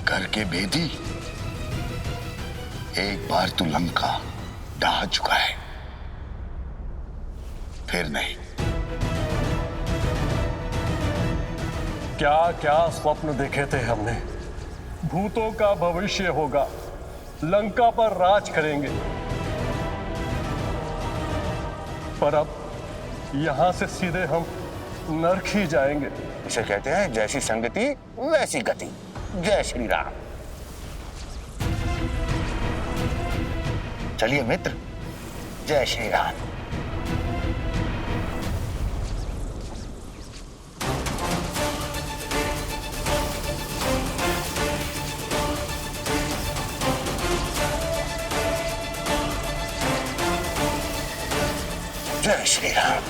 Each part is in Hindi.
करके भेदी। एक बार तू लंका ढहा चुका है, फिर नहीं। क्या क्या स्वप्न देखे थे हमने। भूतों का भविष्य होगा, लंका पर राज करेंगे, पर अब यहां से सीधे हम नरक ही जाएंगे। इसे कहते हैं जैसी संगति वैसी गति। जय श्री राम। चलिए मित्र, जय श्री राम। जय श्री राम।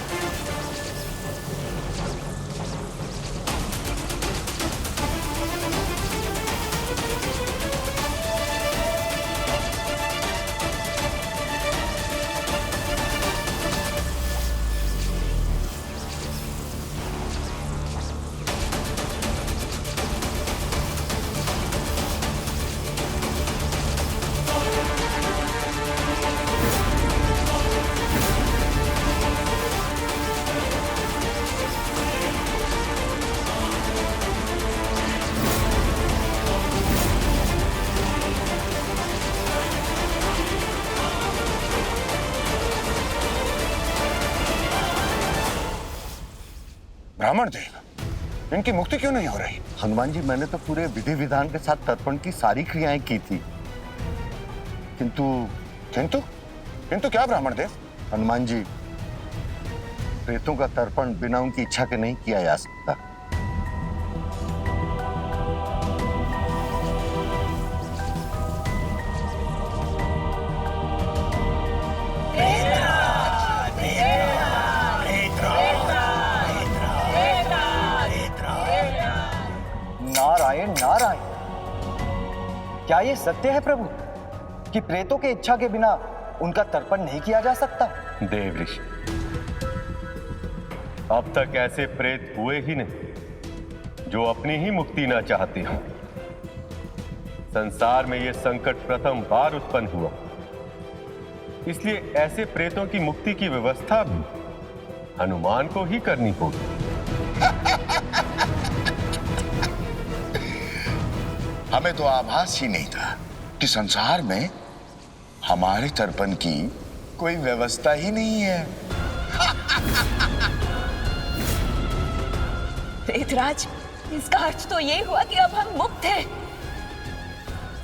ब्राह्मण देव, इनकी मुक्ति क्यों नहीं हो रही? हनुमान जी, मैंने तो पूरे विधि विधान के साथ तर्पण की सारी क्रियाएं की थी, किंतु किंतु किंतु क्या ब्राह्मण देव? हनुमान जी, प्रेतों का तर्पण बिना उनकी इच्छा के नहीं किया जा सकता। नारायण नारायण, क्या ये सत्य है प्रभु कि प्रेतों के इच्छा के बिना उनका तर्पण नहीं किया जा सकता? देव ऋषि, अब तक ऐसे प्रेत हुए ही नहीं जो अपनी ही मुक्ति ना चाहते हो। संसार में यह संकट प्रथम बार उत्पन्न हुआ, इसलिए ऐसे प्रेतों की मुक्ति की व्यवस्था भी हनुमान को ही करनी होगी। हमें तो आभास ही नहीं था कि संसार में हमारे तर्पण की कोई व्यवस्था ही नहीं है। प्रेतराज, इसका अर्थ तो ये हुआ कि अब हम मुक्त हैं।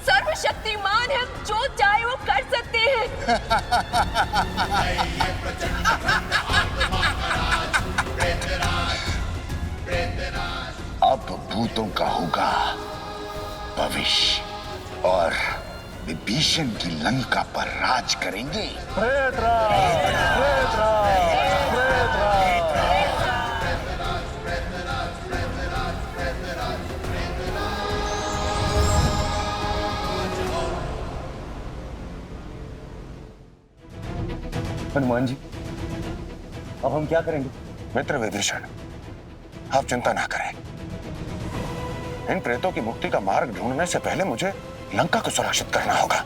सर्वशक्तिमान है, जो चाहे वो कर सकते हैं। अब भूतों का होगा भविष्य और विभीषण की लंका पर राज करेंगे। हनुमान जी, अब हम क्या करेंगे? मित्र विभीषण, आप चिंता ना करें। इन प्रेतों की मुक्ति का मार्ग ढूंढने से पहले मुझे लंका को सुरक्षित करना होगा।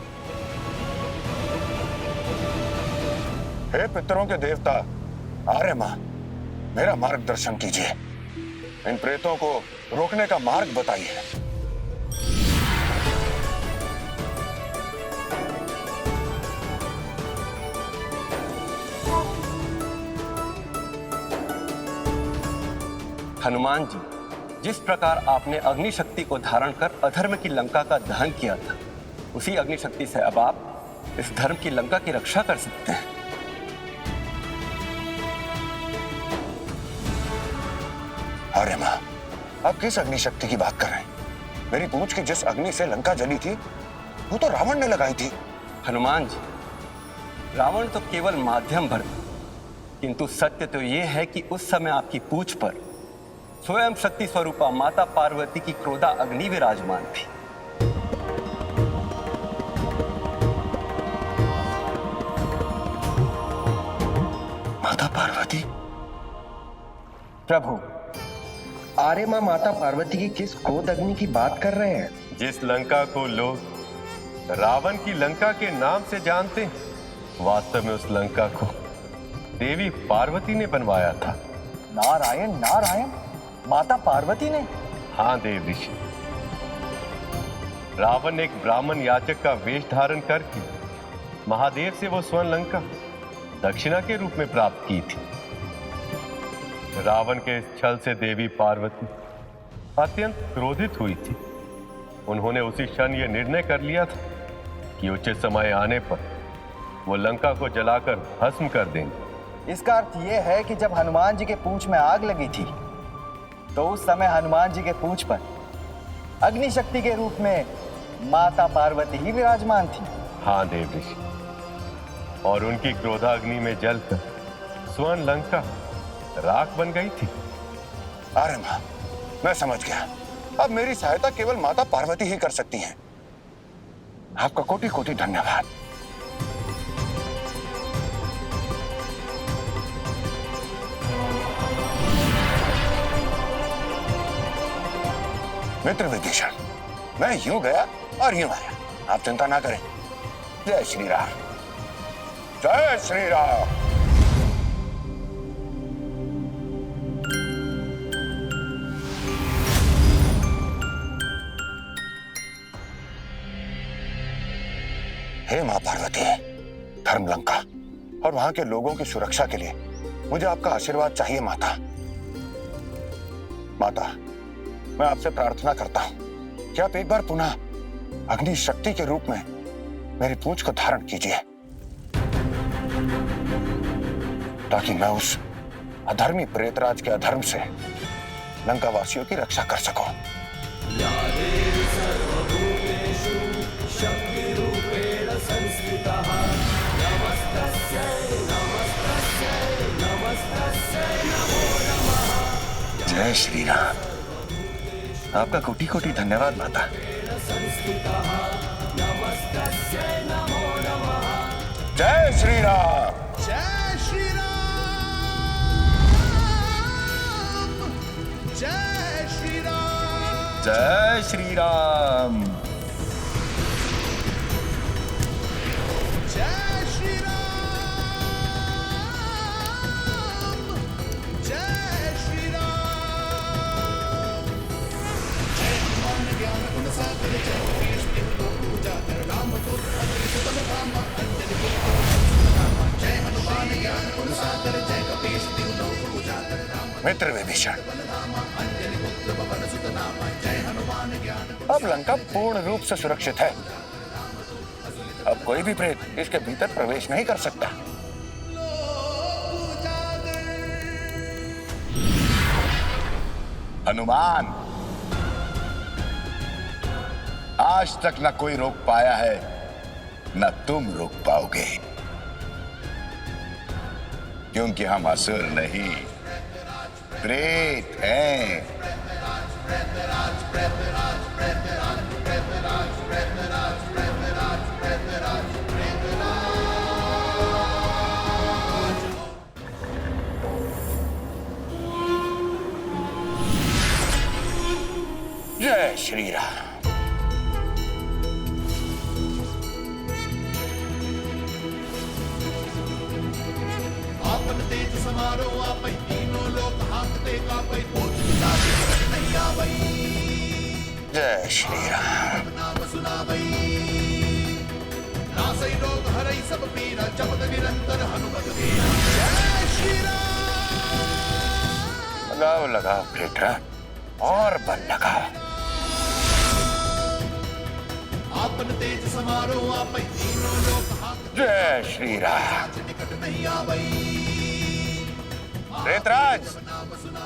हे पितरों के देवता आर्यमा, मेरा मार्गदर्शन कीजिए। इन प्रेतों को रोकने का मार्ग बताइए। हनुमान जी, जिस प्रकार आपने अग्नि शक्ति को धारण कर अधर्म की लंका का दहन किया था, उसी अग्नि शक्ति से अब आप इस धर्म की लंका की रक्षा कर सकते हैं। अरे मां, आप किस अग्नि शक्ति की बात कर रहे हैं? मेरी पूंछ की जिस अग्नि से लंका जली थी, वो तो रावण ने लगाई थी। हनुमान जी, रावण तो केवल माध्यम भर था, किंतु सत्य तो यह है कि उस समय आपकी पूंछ पर स्वयं शक्ति स्वरूपा माता पार्वती की क्रोधा अग्नि विराजमान थी। माता पार्वती? प्रभु, आर्य माँ माता पार्वती की किस क्रोध अग्नि की बात कर रहे हैं? जिस लंका को लोग रावण की लंका के नाम से जानते हैं, वास्तव में उस लंका को देवी पार्वती ने बनवाया था। नारायण नारायण, माता पार्वती ने? हाँ देव ऋषि, रावण ने एक ब्राह्मण याचक का वेश धारण करके महादेव से वो स्वर्ण लंका दक्षिणा के रूप में प्राप्त की थी। रावण के इस छल से देवी पार्वती अत्यंत क्रोधित हुई थी। उन्होंने उसी क्षण यह निर्णय कर लिया था कि उचित समय आने पर वो लंका को जलाकर भस्म कर देंगे। इसका अर्थ यह है कि जब हनुमान जी के पूंछ में आग लगी थी तो उस समय हनुमान जी के पूंछ पर अग्नि शक्ति के रूप में माता पार्वती ही विराजमान थी। हाँ देव ऋषि, और उनकी क्रोधाग्नि में जलकर स्वर्ण लंका राख बन गई थी। अरे माँ, मैं समझ गया। अब मेरी सहायता केवल माता पार्वती ही कर सकती हैं। आपका कोटि कोटि धन्यवाद। मित्र विभीषण, मैं यूं गया और यूं आया, आप चिंता ना करें। जय श्री राम, जय श्री राम। हे मां पार्वती, धर्मलंका और वहां के लोगों की सुरक्षा के लिए मुझे आपका आशीर्वाद चाहिए माता। माता, मैं आपसे प्रार्थना करता हूं कि आप एक बार पुनः अग्नि शक्ति के रूप में मेरी पूंछ को धारण कीजिए, ताकि मैं उस अधर्मी प्रेतराज के अधर्म से लंका वासियों की रक्षा कर सकूं। जय श्री राम। आपका कोटि कोटि धन्यवाद माता। जय श्री राम। जय श्री राम। जय श्री राम। जय श्री राम। जय श्री राम। जय श्री राम। जय हनुमान ज्ञान गुण सागर जय कपीश तिहु लोक उजागर रामदूत अतुलित राम अंजलि पुत्र राम। जय हनुमान ज्ञान गुण सागर जय कपीश तिहु लोक उजागर राम। मित्र विभीषण, अंजलि पुत्र पवन सुत नाम। जय हनुमान ज्ञान। अब लंका पूर्ण रूप से सुरक्षित है। अब कोई भी प्रेत इसके भीतर प्रवेश नहीं कर सकता। हनुमान, आज तक न कोई रोक पाया है, न तुम रोक पाओगे, क्योंकि हम असुर नहीं, प्रेत हैं। जय श्री राम। आपन तेज समारो आपै तीनों लोक हांकते कापै भूत पिशाच नहीं आवै। जय श्री राम। नाम सुनावै नासै रोग हरै सब पीरा जपत निरंतर हनुमत वीरा। जय श्री राम। लगाओ लगाओ बेटा, और बल लगाओ। आपन तेज समारो आपै तीनों लोक हांकते जय श्री राम। निकट नहीं आवै। प्रेतराज,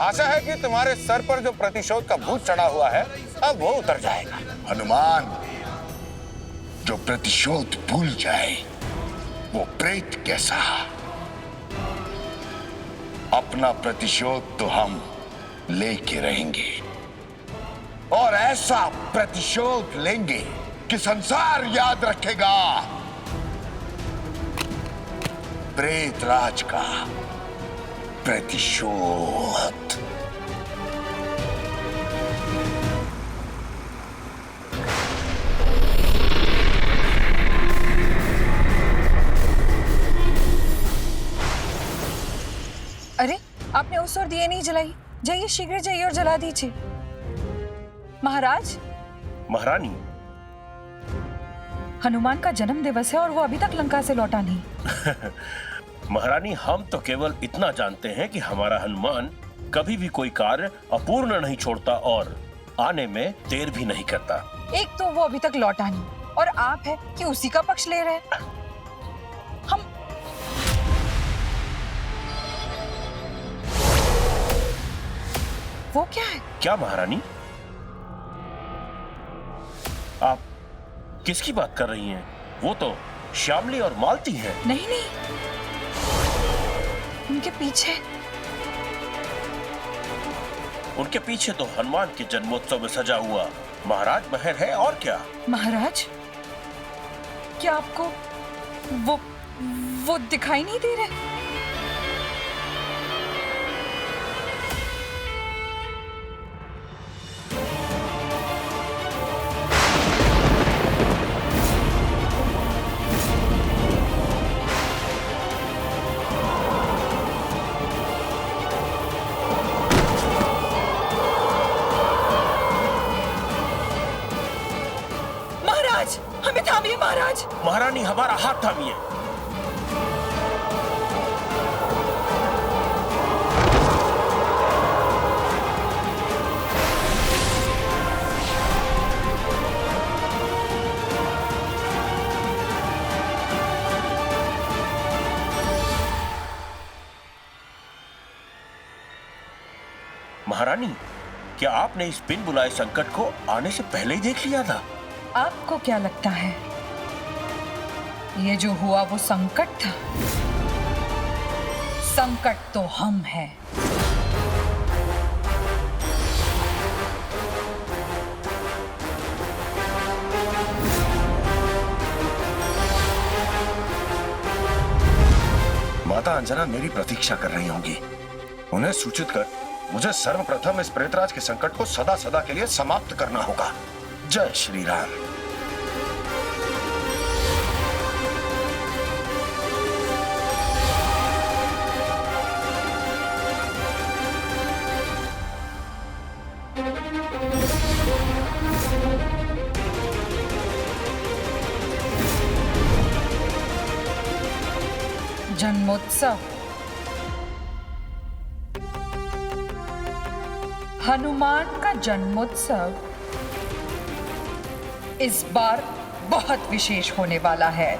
आशा है कि तुम्हारे सर पर जो प्रतिशोध का भूत चढ़ा हुआ है अब वो उतर जाएगा। हनुमान, जो प्रतिशोध भूल जाए वो प्रेत कैसा? अपना प्रतिशोध तो हम लेके रहेंगे, और ऐसा प्रतिशोध लेंगे कि संसार याद रखेगा प्रेतराज का प्रतिशोध। आपने उस ओर दिए नहीं जलाई। जाइए, शीघ्र जाइए और जला दीजिए। महाराज, महारानी, हनुमान का जन्म दिवस है और वो अभी तक लंका से लौटा नहीं। महारानी, हम तो केवल इतना जानते हैं कि हमारा हनुमान कभी भी कोई कार्य अपूर्ण नहीं छोड़ता और आने में देर भी नहीं करता। एक तो वो अभी तक लौटा नहीं और आप है कि उसी का पक्ष ले रहे हैं। हम वो क्या है? क्या महारानी, आप किसकी बात कर रही हैं? वो तो श्यामली और मालती हैं। नहीं नहीं, उनके पीछे। उनके पीछे तो हनुमान के जन्मोत्सव में सजा हुआ महाराज महल है, और क्या। महाराज, क्या आपको वो दिखाई नहीं दे रहे? हमें थामिए महाराज। महारानी, हमारा हाथ थामिए। महारानी, क्या आपने इस बिन बुलाए संकट को आने से पहले ही देख लिया था? आपको क्या लगता है ये जो हुआ वो संकट था? संकट तो हम हैं। माता अंजना मेरी प्रतीक्षा कर रही होंगी। उन्हें सूचित कर मुझे सर्वप्रथम इस प्रेतराज के संकट को सदा सदा के लिए समाप्त करना होगा। जय श्री राम। जन्मोत्सव, हनुमान का जन्मोत्सव इस बार बहुत विशेष होने वाला है।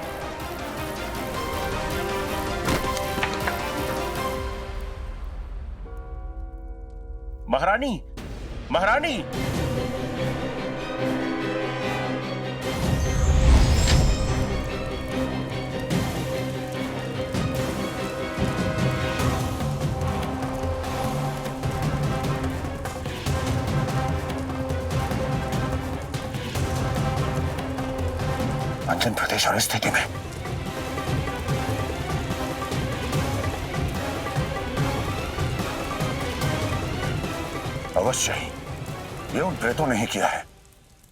महारानी, महारानी, अंजन प्रदेश और स्थिति में अवश्य ही ये उन प्रेतों ने ही किया है।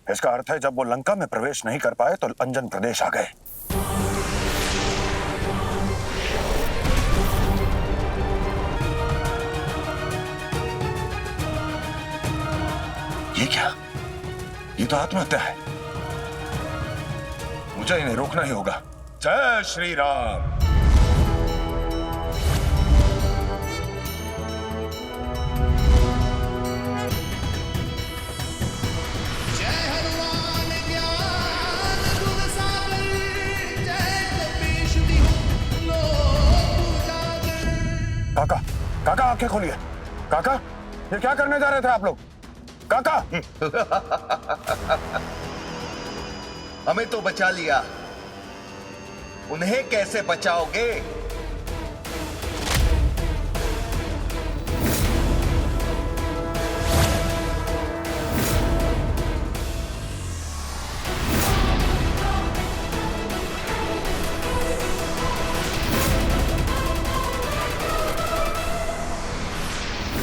इसका अर्थ है जब वो लंका में प्रवेश नहीं कर पाए तो अंजन प्रदेश आ गए। ये क्या? ये तो आत्महत्या है। मुझे इन्हें रोकना ही होगा। जय श्री राम। जय हनुमान ज्ञान गुण सागर, जय कपीश तिहुँ लोक उजागर। काका, काका आंखें खोलिए। काका, ये क्या करने जा रहे थे आप लोग? काका। हमें तो बचा लिया, उन्हें कैसे बचाओगे?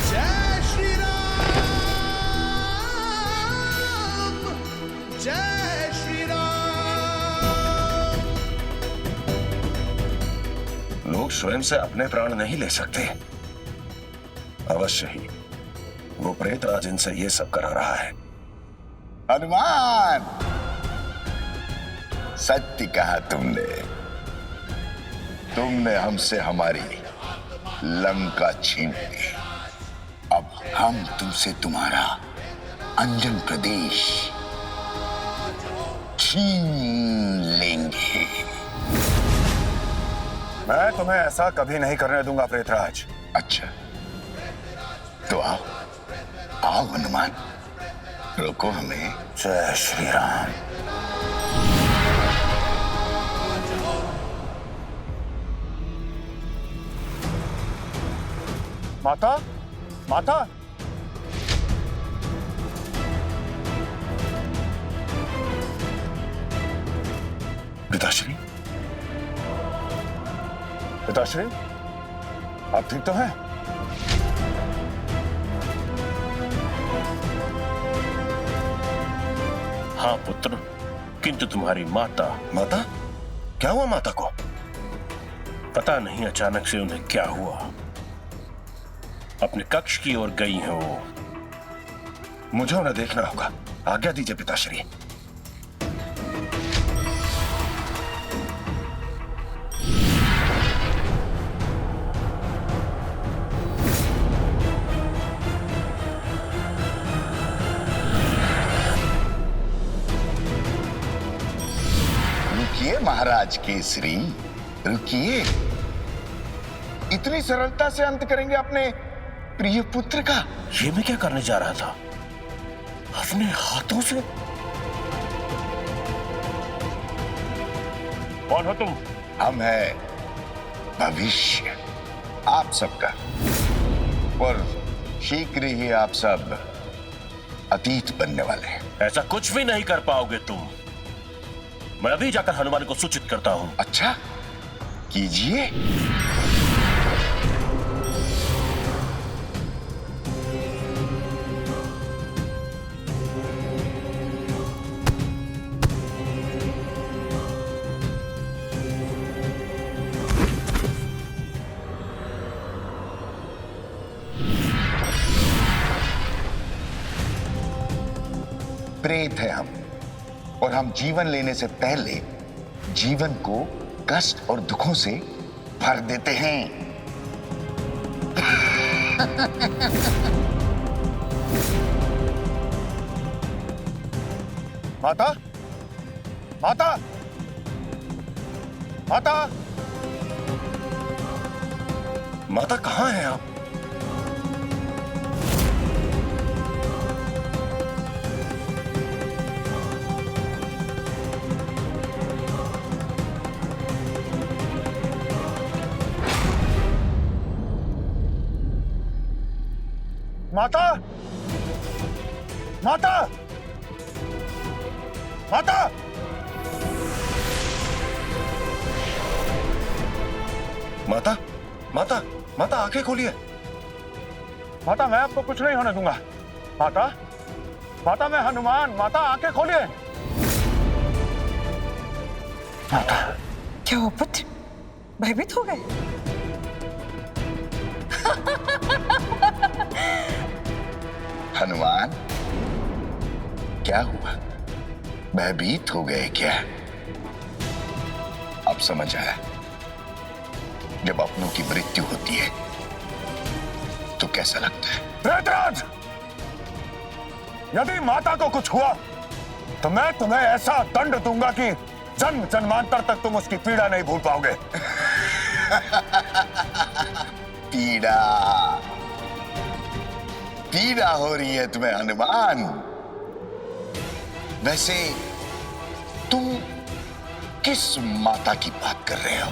जय श्री राम, जय श्री राम। लोग स्वयं से अपने प्राण नहीं ले सकते, अवश्य ही वो प्रेतराज इनसे ये सब करा रहा है। हनुमान, सत्य कहा तुमने हमसे हमारी लंका छीन ली। अब हम तुमसे तुम्हारा अंजन प्रदेश छीन लेंगे। मैं तुम्हें ऐसा कभी नहीं करने दूंगा प्रेतराज। अच्छा, तो आओ आओ हनुमान, रोको हमें। जय श्री राम। माता, माता, पिताश्री, पिताश्री, आप ठीक तो हैं? हाँ पुत्र, किंतु तुम्हारी माता, माता, क्या हुआ माता को? पता नहीं अचानक से उन्हें क्या हुआ, अपने कक्ष की ओर गई हैं वो। मुझे उन्हें देखना होगा, आज्ञा दीजिए पिताश्री। रुकिए महाराज केसरी, रुकिए। इतनी सरलता से अंत करेंगे अपने प्रिय पुत्र का? ये मैं क्या करने जा रहा था? अपने हाथों से? कौन हो तुम? हम हैं भविष्य, आप सबका। और शीघ्र ही आप सब अतीत बनने वाले हैं। ऐसा कुछ भी नहीं कर पाओगे तुम। मैं अभी जाकर हनुमान को सूचित करता हूं। अच्छा, कीजिए। प्रेत है हम, और हम जीवन लेने से पहले जीवन को कष्ट और दुखों से भर देते हैं। माता, माता, माता, माता कहां हैं आप? माता, माता, माता, माता, माता, माता, आंखें खोलिए। माता, मैं आपको कुछ नहीं होने दूंगा। माता, माता, मैं हनुमान। माता, आंखें खोलिए। माता, क्या हुआ पुत्र? भयभीत हो गए? हनुमान, क्या हुआ? भयभीत हो गए क्या? अब समझ आया, जब अपनों की मृत्यु होती है तो कैसा लगता है। प्रेतराज, यदि माता को कुछ हुआ तो मैं तुम्हें ऐसा दंड दूंगा कि जन्म जन्मांतर तक तुम उसकी पीड़ा नहीं भूल पाओगे। पीड़ा, पीड़ा हो रही है तुम्हें हनुमान? वैसे तुम किस माता की बात कर रहे हो?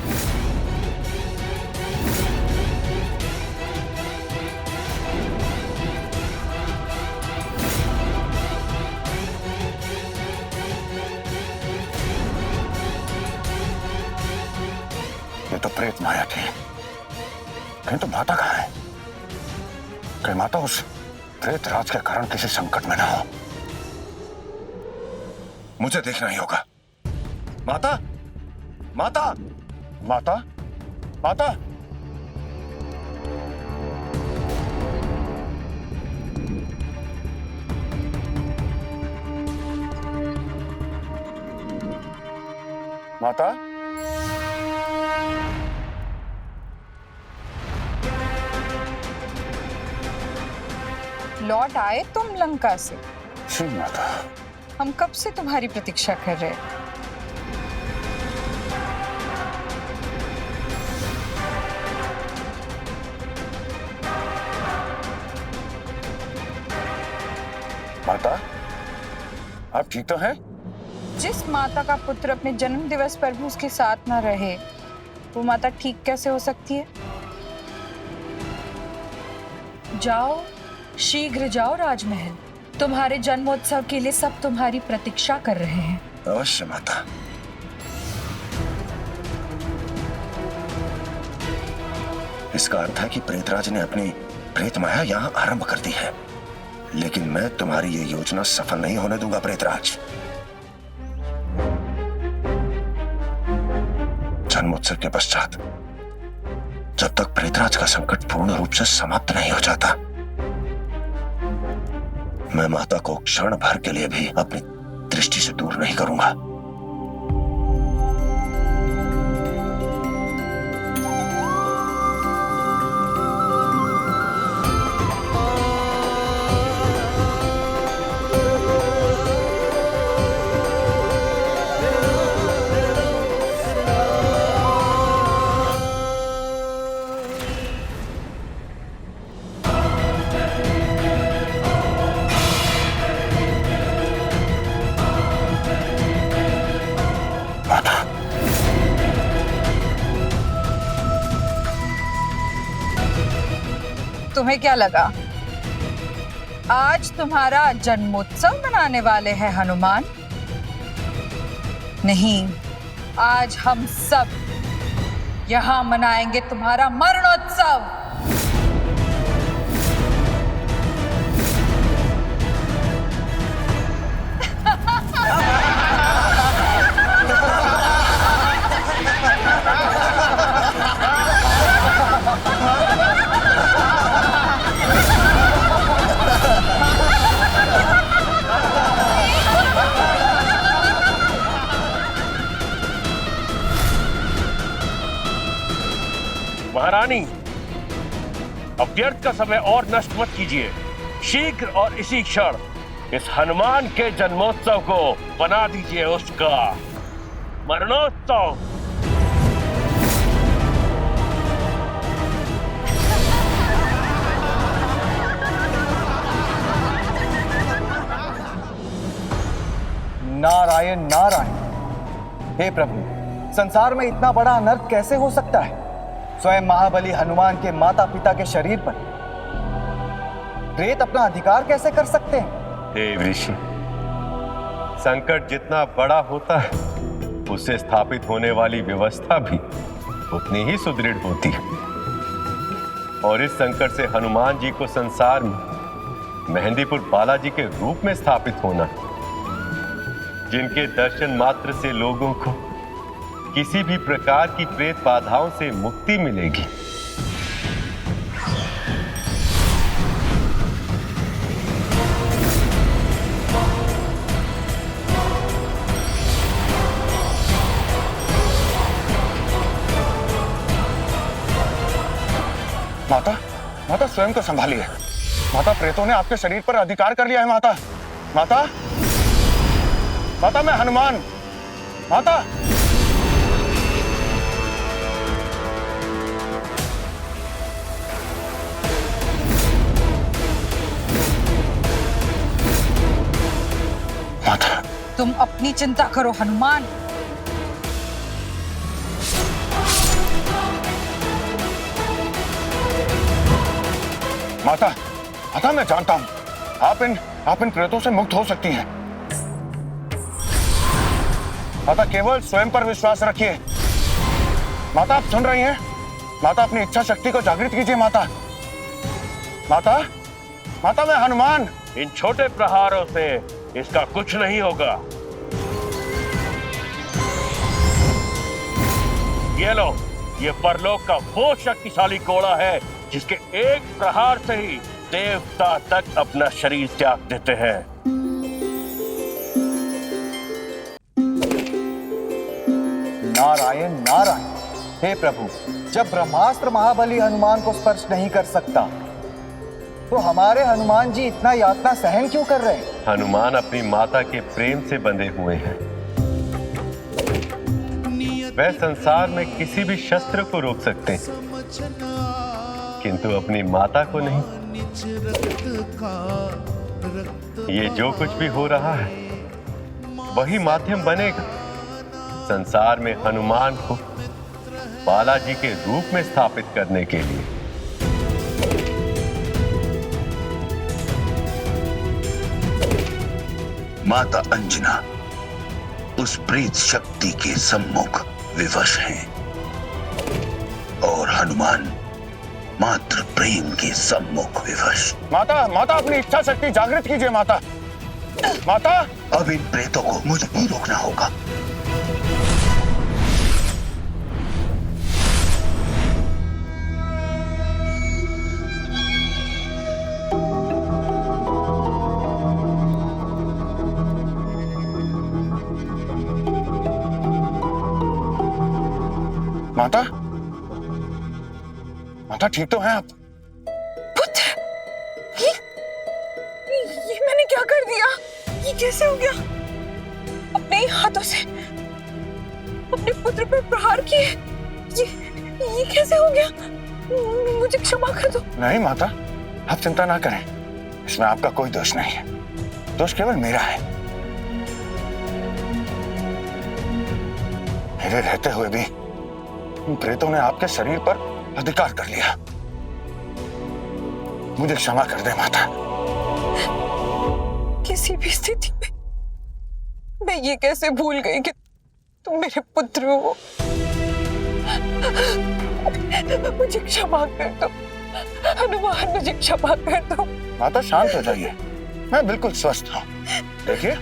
ये तो प्रेत माया थी, कहीं तो माता कहाँ है? कहीं माता उस प्रेत राज के कारण किसी संकट में ना हो। मुझे देखना ही होगा। माता, माता, माता, माता, माता, लौट आए तुम लंका से? जी माता। हम कब से तुम्हारी प्रतीक्षा कर रहे हैं। माता, आप ठीक तो हैं? जिस माता का पुत्र अपने जन्म दिवस पर भी उसके साथ न रहे, वो माता ठीक कैसे हो सकती है? जाओ, शीघ्र जाओ राजमहल। तुम्हारे जन्मोत्सव के लिए सब तुम्हारी प्रतीक्षा कर रहे हैं। अवश्य माता। इसका अर्थ है कि प्रेतराज ने अपनी प्रेत माया यहाँ आरंभ कर दी है, लेकिन मैं तुम्हारी ये योजना सफल नहीं होने दूंगा प्रेतराज। जन्मोत्सव के पश्चात जब तक प्रेतराज का संकट पूर्ण रूप से समाप्त नहीं हो जाता, मैं माता को क्षण भर के लिए भी अपनी दृष्टि से दूर नहीं करूंगा। तुम्हें क्या लगा आज तुम्हारा जन्मोत्सव मनाने वाले हैं हनुमान? नहीं, आज हम सब यहां मनाएंगे तुम्हारा मरणोत्सव। महारानी, अब व्यर्थ का समय और नष्ट मत कीजिए। शीघ्र और इसी क्षण इस हनुमान के जन्मोत्सव को बना दीजिए उसका मरणोत्सव। नारायण नारायण। हे प्रभु, संसार में इतना बड़ा अनर्थ कैसे हो सकता है? स्वयं महाबली हनुमान के माता पिता के शरीर पर प्रेत अपना अधिकार कैसे कर सकते हैं? देव ऋषि, संकट जितना बड़ा होता है, उससे स्थापित होने वाली व्यवस्था भी उतनी ही सुदृढ़ होती है। और इस संकट से हनुमान जी को संसार में मेहंदीपुर बालाजी के रूप में स्थापित होना, जिनके दर्शन मात्र से लोगों को किसी भी प्रकार की प्रेत बाधाओं से मुक्ति मिलेगी। माता, माता स्वयं को संभालिए। माता, प्रेतों ने आपके शरीर पर अधिकार कर लिया है। माता, माता, माता, मैं हनुमान। माता, माता, तुम अपनी चिंता करो हनुमान। माता, माता, मैं जानता हूं आप इन प्रेतों से मुक्त हो सकती हैं। माता, केवल स्वयं पर विश्वास रखिए। माता, आप सुन रही हैं? माता, अपनी इच्छा शक्ति को जागृत कीजिए। माता, माता, माता, मैं हनुमान। इन छोटे प्रहारों से इसका कुछ नहीं होगा। ये लो, ये परलोक का वो शक्तिशाली कोड़ा है जिसके एक प्रहार से ही देवता तक अपना शरीर त्याग देते हैं। नारायण नारायण। हे प्रभु, जब ब्रह्मास्त्र महाबली हनुमान को स्पर्श नहीं कर सकता तो हमारे हनुमान जी इतना यातना सहन क्यों कर रहे हैं? हनुमान अपनी माता के प्रेम से बंधे हुए हैं। वह संसार में किसी भी शस्त्र को रोक सकते हैं, किंतु अपनी माता को नहीं। ये जो कुछ भी हो रहा है वही माध्यम बनेगा संसार में हनुमान को बालाजी के रूप में स्थापित करने के लिए। माता अंजना उस प्रेत शक्ति के सम्मुख विवश हैं और हनुमान मात्र प्रेम के सम्मुख विवश। माता माता अपनी इच्छा शक्ति जागृत कीजिए माता। माता अब इन प्रेतों को मुझे ही रोकना होगा। माता माता ठीक तो हैं आप? पुत्र, ये मैंने क्या कर दिया? ये कैसे हो गया? अपने ही हाथों से अपने पुत्र पर प्रहार किए। ये कैसे हो गया? मुझे क्षमा कर दो। नहीं माता, आप चिंता ना करें, इसमें आपका कोई दोष नहीं है। दोष केवल मेरा है। मेरे रहते हुए भी उन प्रेतों ने आपके शरीर पर अधिकार कर लिया। मुझे क्षमा कर दे माता। किसी भी स्थिति में मैं ये कैसे भूल गई कि तुम मेरे पुत्र हो। मुझे क्षमा कर दो हनुमान, मुझे क्षमा कर दो। माता शांत हो जाइए, मैं बिल्कुल स्वस्थ हूँ। देखिए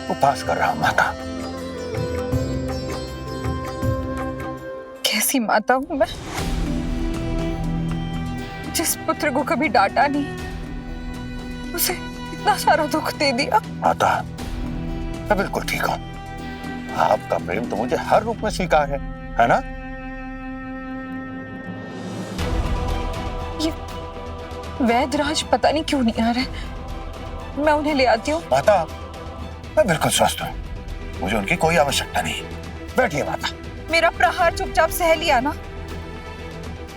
उपवास कर रहा हूं माता। कैसी माता हूं मैं, जिस पुत्र को कभी डांटा नहीं, उसे इतना सारा दुख दे दिया। माता मैं बिल्कुल ठीक हूं। आपका प्रेम तो मुझे हर रूप में स्वीकार है ना? ये वैद्यराज पता नहीं क्यों नहीं आ रहे, मैं उन्हें ले आती हूँ। माता मैं बिल्कुल स्वस्थ हूँ, मुझे उनकी कोई आवश्यकता नहीं। बैठिए माता। मेरा प्रहार चुपचाप सह लिया ना,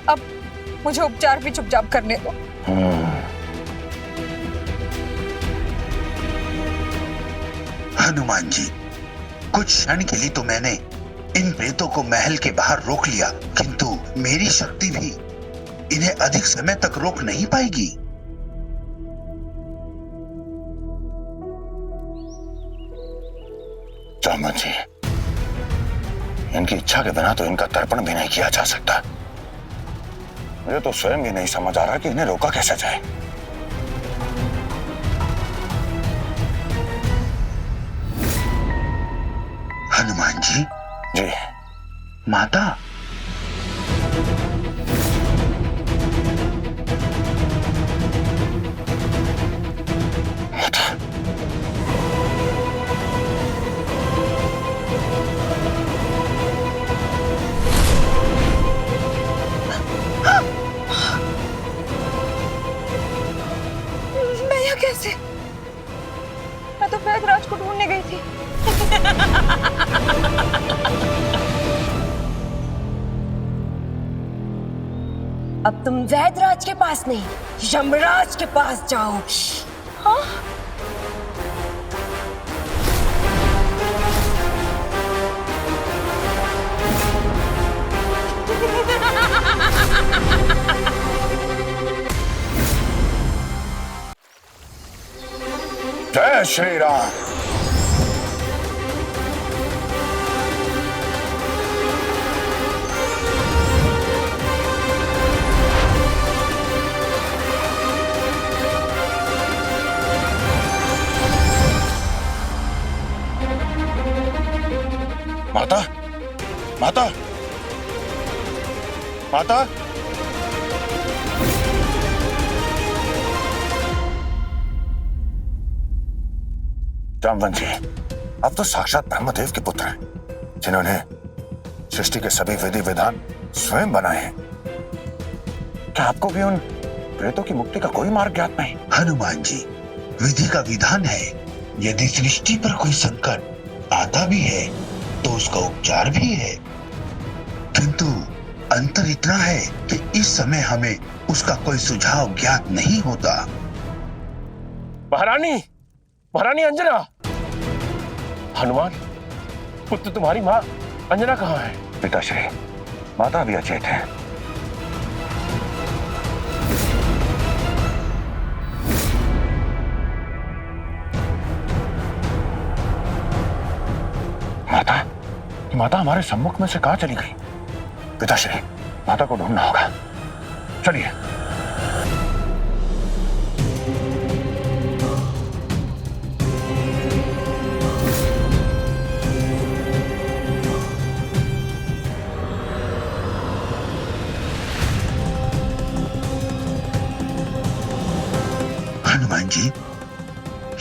अब मुझे उपचार भी चुपचाप करने दो। हनुमान जी, कुछ क्षण के लिए तो मैंने इन प्रेतों को महल के बाहर रोक लिया, किंतु मेरी शक्ति भी इन्हें अधिक समय तक रोक नहीं पाएगी। जामवंत जी, इनकी इच्छा के बिना तो इनका तर्पण भी नहीं किया जा सकता। मुझे तो स्वयं ही नहीं समझ आ रहा कि इन्हें रोका कैसे जाए। हनुमान जी। जी। माता कैसे? मैं तो वैद्यराज को ढूंढने गई थी। अब तुम वैद्यराज के पास नहीं, यमराज के पास जाओगी। हाँ? जय श्री राम। माता, जामवंत जी, आप तो साक्षात ब्रह्मदेव के पुत्र हैं, जिन्होंने सृष्टि के सभी विधि विधान स्वयं बनाए हैं। क्या आपको भी उन प्रेतों की मुक्ति का कोई मार्ग ज्ञात नहीं? हनुमान जी, विधि का विधान है, यदि सृष्टि पर कोई संकट आता भी है तो उसका उपचार भी है, किंतु अंतर इतना है कि इस समय हमें उसका कोई सुझाव ज्ञात नहीं होता। महारानी, महारानी अंजना, हनुमान पुत्र तुम्हारी माँ अंजना कहाँ है? पिताश्री, माता भी अचेत है। माता, माता हमारे सम्मुख में से कहाँ चली गई? पिताश्री, माता को ढूंढना होगा। चलिए। हनुमान जी,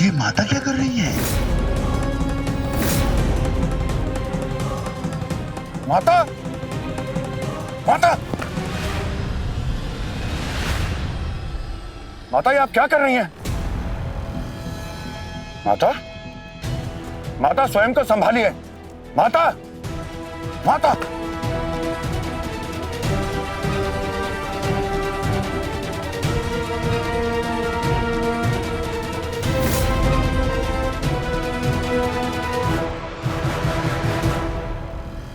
ये माता क्या कर रही है? माता, माता, माता, ये आप क्या कर रही हैं? माता, माता स्वयं को संभालिए। माता, माता,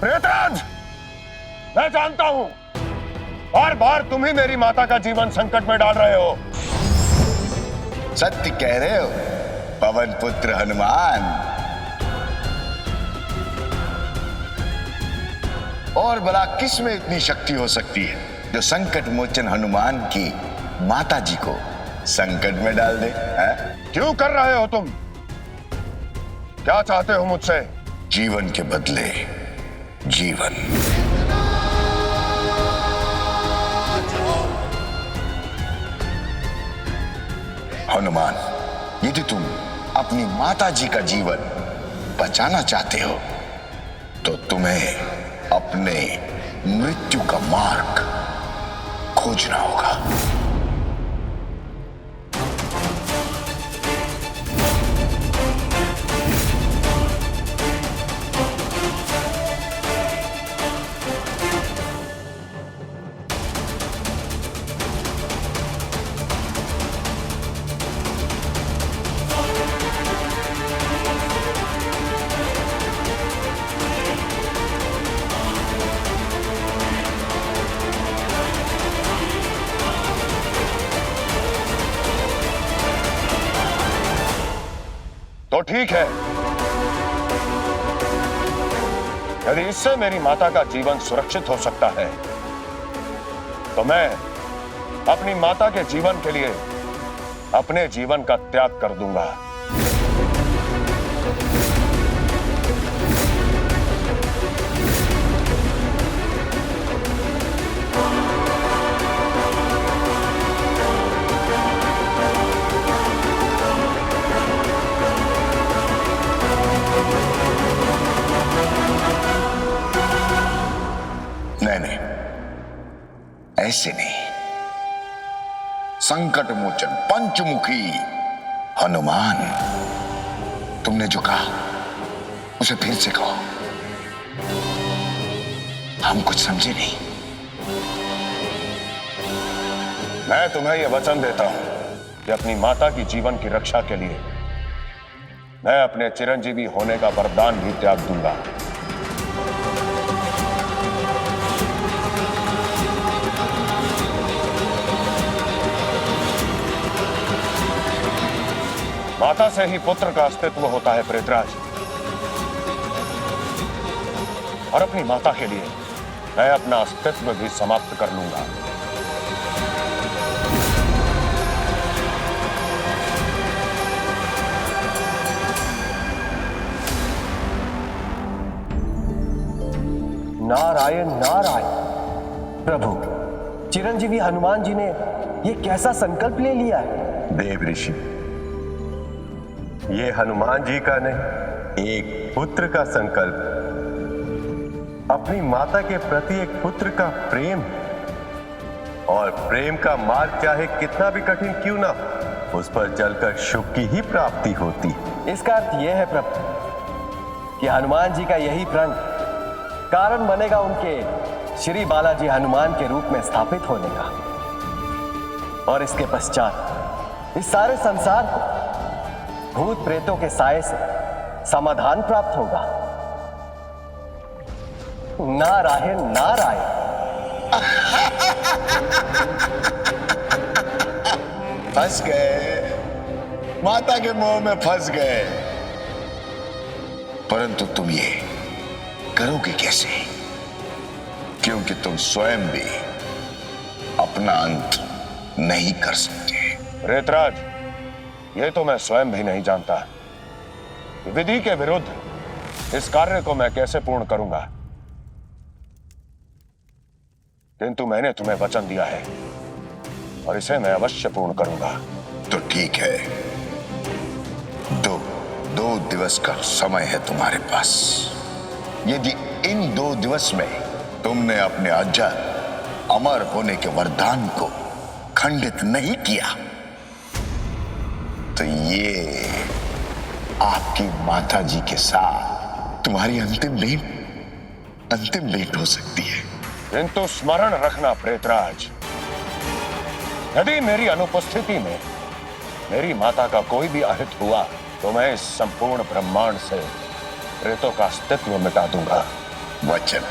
प्रेतराज, मैं जानता हूं बार बार तुम ही मेरी माता का जीवन संकट में डाल रहे हो। सत्य कह रहे हो पवन पुत्र हनुमान। और भला किस में इतनी शक्ति हो सकती है जो संकट मोचन हनुमान की माता जी को संकट में डाल दे? क्यों कर रहे हो तुम? क्या चाहते हो मुझसे? जीवन के बदले जीवन। हनुमान, यदि तुम अपनी माता जी का जीवन बचाना चाहते हो तो तुम्हें अपने मृत्यु का मार्ग खोजना होगा। तो ठीक है, यदि इससे मेरी माता का जीवन सुरक्षित हो सकता है तो मैं अपनी माता के जीवन के लिए अपने जीवन का त्याग कर दूंगा। नहीं, ऐसे नहीं। संकट मोचन पंचमुखी हनुमान, तुमने जो कहा उसे फिर से कहो। हम कुछ समझे नहीं। मैं तुम्हें यह वचन देता हूं कि अपनी माता की जीवन की रक्षा के लिए मैं अपने चिरंजीवी होने का वरदान भी त्याग दूंगा। माता से ही पुत्र का अस्तित्व होता है प्रेतराज, और अपनी माता के लिए मैं अपना अस्तित्व भी समाप्त कर लूंगा। नारायण नारायण। प्रभु, चिरंजीवी हनुमान जी ने ये कैसा संकल्प ले लिया है? देव ऋषि, ये हनुमान जी का नहीं, एक पुत्र का संकल्प, अपनी माता के प्रति एक पुत्र का प्रेम, और प्रेम का मार्ग चाहे कितना भी कठिन क्यों ना, उस पर चलकर सुख की ही प्राप्ति होती। इसका अर्थ यह है प्रभु कि हनुमान जी का यही प्रण कारण बनेगा उनके श्री बालाजी हनुमान के रूप में स्थापित होने का, और इसके पश्चात इस सारे संसार को भूत प्रेतों के साए से समाधान प्राप्त होगा। नारायण नारायण। फंस गए, माता के मोह में फंस गए। परंतु तुम ये करोगे कैसे? क्योंकि तुम स्वयं भी अपना अंत नहीं कर सकते। रेतराज, ये तो मैं स्वयं भी नहीं जानता। विधि के विरुद्ध इस कार्य को मैं कैसे पूर्ण करूंगा, किंतु मैंने तुम्हें वचन दिया है और इसे मैं अवश्य पूर्ण करूंगा। तो ठीक है, दो दिवस का समय है तुम्हारे पास। यदि इन 2 दिवस में तुमने अपने अजर अमर होने के वरदान को खंडित नहीं किया तो ये आपकी माता जी के साथ तुम्हारी अंतिम भेंट हो सकती है। किंतु स्मरण रखना प्रेतराज, यदि मेरी अनुपस्थिति में मेरी माता का कोई भी अहित हुआ तो मैं इस संपूर्ण ब्रह्मांड से प्रेतों का अस्तित्व मिटा दूंगा। वचन।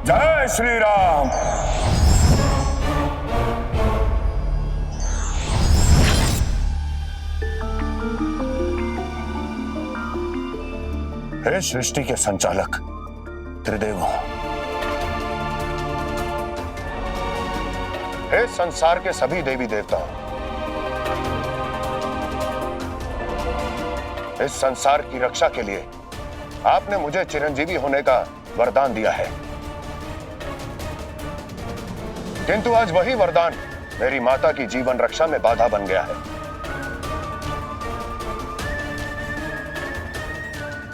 जय श्री राम। हे सृष्टि के संचालक त्रिदेवों, हे संसार के सभी देवी देवताओं, इस संसार की रक्षा के लिए आपने मुझे चिरंजीवी होने का वरदान दिया है, किंतु आज वही वरदान मेरी माता की जीवन रक्षा में बाधा बन गया है।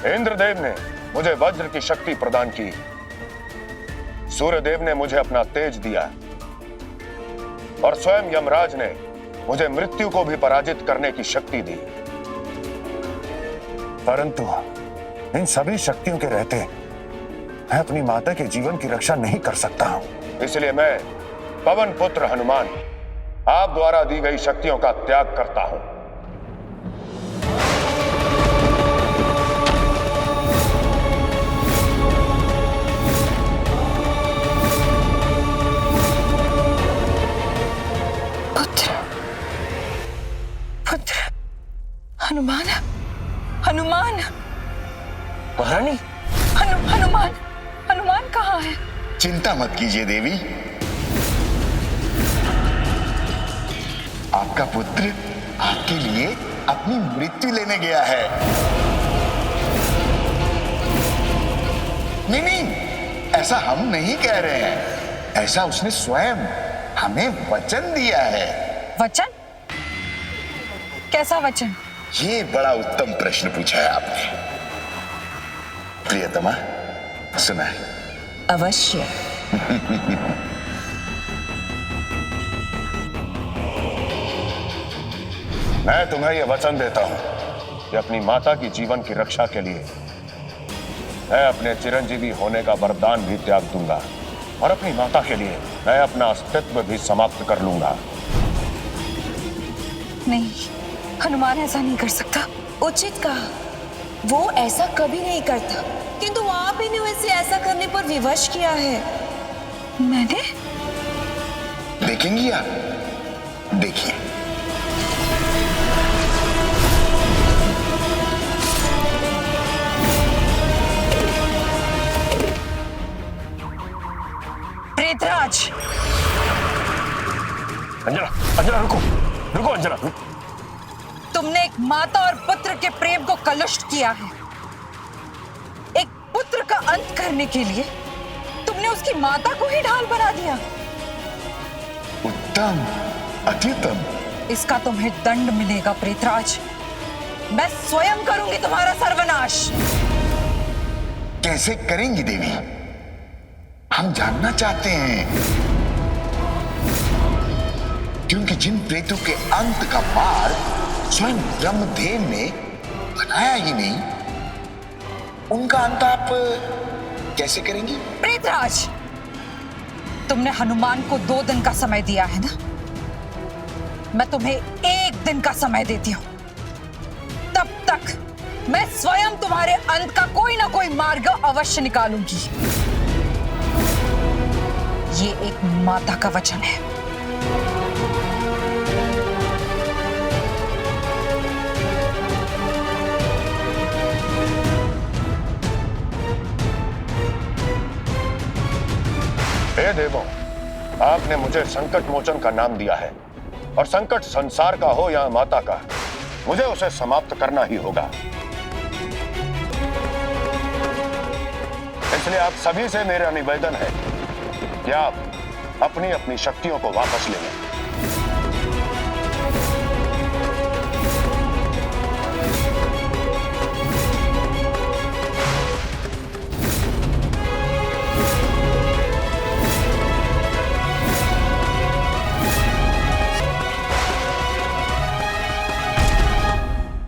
इंद्रदेव ने मुझे वज्र की शक्ति प्रदान की, सूर्यदेव ने मुझे अपना तेज दिया और स्वयं यमराज ने मुझे मृत्यु को भी पराजित करने की शक्ति दी। परंतु इन सभी शक्तियों के रहते मैं अपनी माता के जीवन की रक्षा नहीं कर सकता हूं। इसलिए मैं पवन पुत्र हनुमान आप द्वारा दी गई शक्तियों का त्याग करता हूं। हनुमान, हनुमान, महारानी, हनुमान, हनुमान कहाँ है? चिंता मत कीजिए देवी, आपका पुत्र आपके लिए अपनी मृत्यु लेने गया है। नहीं, ऐसा हम नहीं कह रहे हैं, ऐसा उसने स्वयं हमें वचन दिया है। वचन? कैसा वचन? ये बड़ा उत्तम प्रश्न पूछा है आपने। प्रियतमा, सुना है? अवश्य। मैं तुम्हें यह वचन देता हूं कि अपनी माता की जीवन की रक्षा के लिए मैं अपने चिरंजीवी होने का वरदान भी त्याग दूंगा और अपनी माता के लिए मैं अपना अस्तित्व भी समाप्त कर लूंगा। नहीं, हनुमान ऐसा नहीं कर सकता। उचित कहा, वो ऐसा कभी नहीं करता, किंतु आप ही ने उसे ऐसा करने पर विवश किया है। मैंने? देखेंगी आप? देखिए। प्रेतराज! अंजना, अंजना रुको, रुको अंजना, रुको। तुम तुमने एक माता और पुत्र के प्रेम को कलुषित किया है। एक पुत्र का अंत करने के लिए तुमने उसकी माता को ही ढाल बना दिया। उत्तम, अत्युत्तम। इसका तुम्हें दंड मिलेगा प्रेतराज। मैं स्वयं करूंगी तुम्हारा सर्वनाश। कैसे करेंगी देवी? हम जानना चाहते हैं, क्योंकि जिन प्रेतों के अंत का पार स्वयं ब्रह्मदेव ने बनाया ही नहीं, उनका अंत आप कैसे करेंगी? प्रेतराज, तुमने हनुमान को 2 दिन का समय दिया है ना? मैं तुम्हें 1 दिन का समय देती हूं। तब तक मैं स्वयं तुम्हारे अंत का कोई ना कोई मार्ग अवश्य निकालूंगी। ये एक माता का वचन है। हे देवों, आपने मुझे संकट मोचन का नाम दिया है, और संकट संसार का हो या माता का, मुझे उसे समाप्त करना ही होगा। इसलिए आप सभी से मेरा निवेदन है कि आप अपनी अपनी शक्तियों को वापस ले लें।